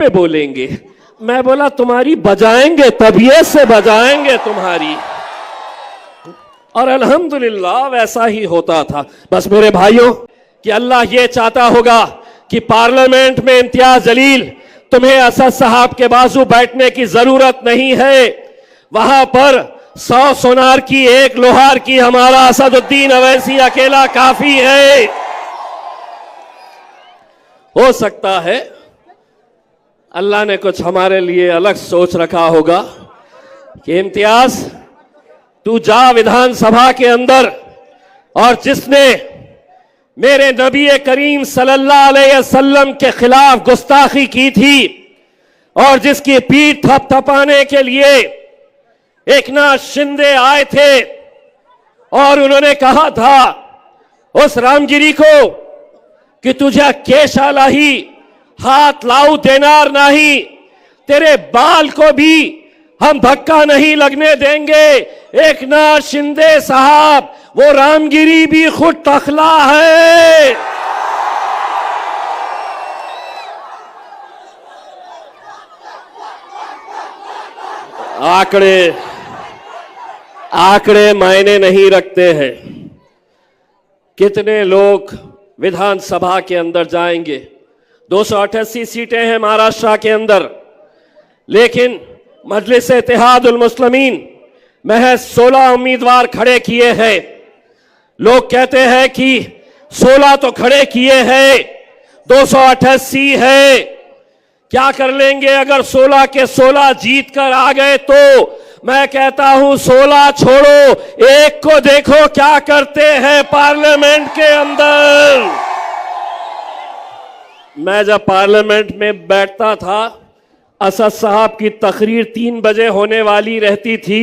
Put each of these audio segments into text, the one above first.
पे बोलेंगे। मैं बोला तुम्हारी बजाएंगे, तबीयत से बजाएंगे तुम्हारी। और अल्हम्दुलिल्लाह वैसा ही होता था। बस मेरे भाइयों, कि अल्लाह ये चाहता होगा कि पार्लियामेंट में इम्तियाज जलील, तुम्हें असद साहब के बाजू बैठने की जरूरत नहीं है। वहां पर 100 सोनार की 1 लोहार की हमारा असदुद्दीन अवैसी अकेला काफी है। हो सकता है अल्लाह ने कुछ हमारे लिए अलग सोच रखा होगा कि इम्तियाज तू जा विधानसभा के अंदर, और जिसने मेरे नबी करीम सल्लल्लाहु अलैहि वसल्लम के खिलाफ गुस्ताखी की थी और जिसकी पीठ थपथपाने के लिए एकनाथ शिंदे आए थे और उन्होंने कहा था उस रामगिरी को कि तुझे केशाला ही हाथ लाऊ देनार नहीं, तेरे बाल को भी हम धक्का नहीं लगने देंगे। एकनाथ शिंदे साहब वो रामगिरी भी खुद तखला है। आंकड़े मायने नहीं रखते हैं। कितने लोग विधानसभा के अंदर जाएंगे? 288 सीटें हैं महाराष्ट्र के अंदर, लेकिन मजलिस इत्तेहादुल मुस्लिमीन महज 16 उम्मीदवार खड़े किए हैं। लोग कहते हैं कि 16 तो खड़े किए हैं, 288 है। क्या कर लेंगे अगर 16 के 16 जीत कर आ गए? तो मैं कहता हूं 16 छोड़ो, एक को देखो क्या करते हैं पार्लियामेंट के अंदर। मैं जब पार्लियामेंट में बैठता था, असद साहब की तकरीर 3 बजे होने वाली रहती थी,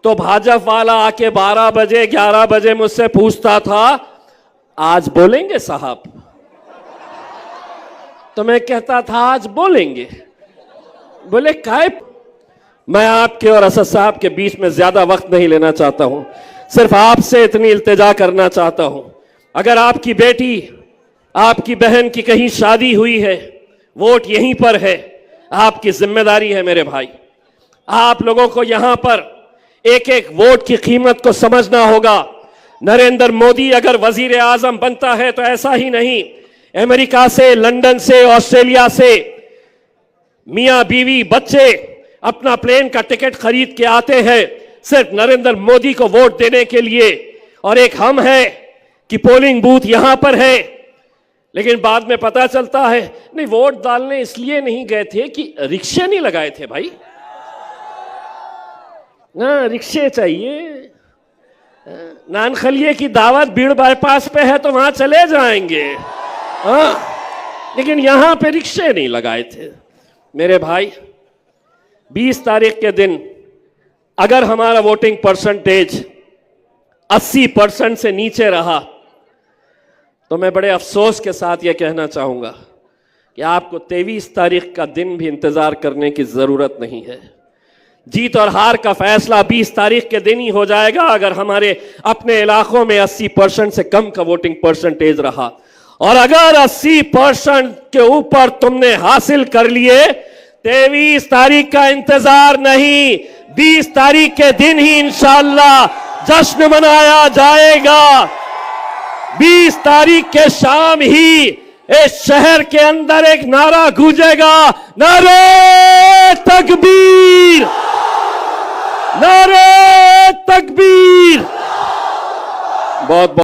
तो भाजपा वाला आके 12 बजे 11 बजे मुझसे पूछता था आज बोलेंगे साहब? तो मैं कहता था आज बोलेंगे। बोले काय? मैं आपके और असद साहब के बीच में ज्यादा वक्त नहीं लेना चाहता हूं, सिर्फ आपसे इतनी इल्तिजा करना चाहता हूं। अगर आपकी बेटी, आपकी बहन की कहीं शादी हुई है, वोट यहीं पर है, आपकी जिम्मेदारी है मेरे भाई। आप लोगों को यहां पर एक एक वोट की कीमत को समझना होगा। नरेंद्र मोदी अगर वजीर आजम बनता है तो ऐसा ही नहीं, अमेरिका से, लंदन से, ऑस्ट्रेलिया से मियां बीवी बच्चे अपना प्लेन का टिकट खरीद के आते हैं सिर्फ नरेंद्र मोदी को वोट देने के लिए। और एक हम है कि पोलिंग बूथ यहां पर है, लेकिन बाद में पता चलता है नहीं, वोट डालने इसलिए नहीं गए थे कि रिक्शे नहीं लगाए थे भाई। ना रिक्शे चाहिए, नानखलिए की दावत भीड़ बाईपास पे है तो वहां चले जाएंगे, लेकिन यहां पे रिक्शे नहीं लगाए थे। मेरे भाई, 20 तारीख के दिन अगर हमारा वोटिंग परसेंटेज 80% से नीचे रहा तो मैं बड़े अफसोस के साथ यह कहना चाहूंगा कि आपको 23 तारीख का दिन भी इंतजार करने की जरूरत नहीं है। जीत और हार का फैसला 20 तारीख के दिन ही हो जाएगा अगर हमारे अपने इलाकों में 80% से कम का वोटिंग परसेंटेज रहा। और अगर 80% के ऊपर तुमने हासिल कर लिए, 23 तारीख का इंतजार नहीं, 20 तारीख के दिन ही इंशाअल्लाह जश्न मनाया जाएगा। 20 तारीख के शाम ही इस शहर के अंदर एक नारा गूंजेगा, नारे तकबीर, नारे तकबीर। बहुत बहुत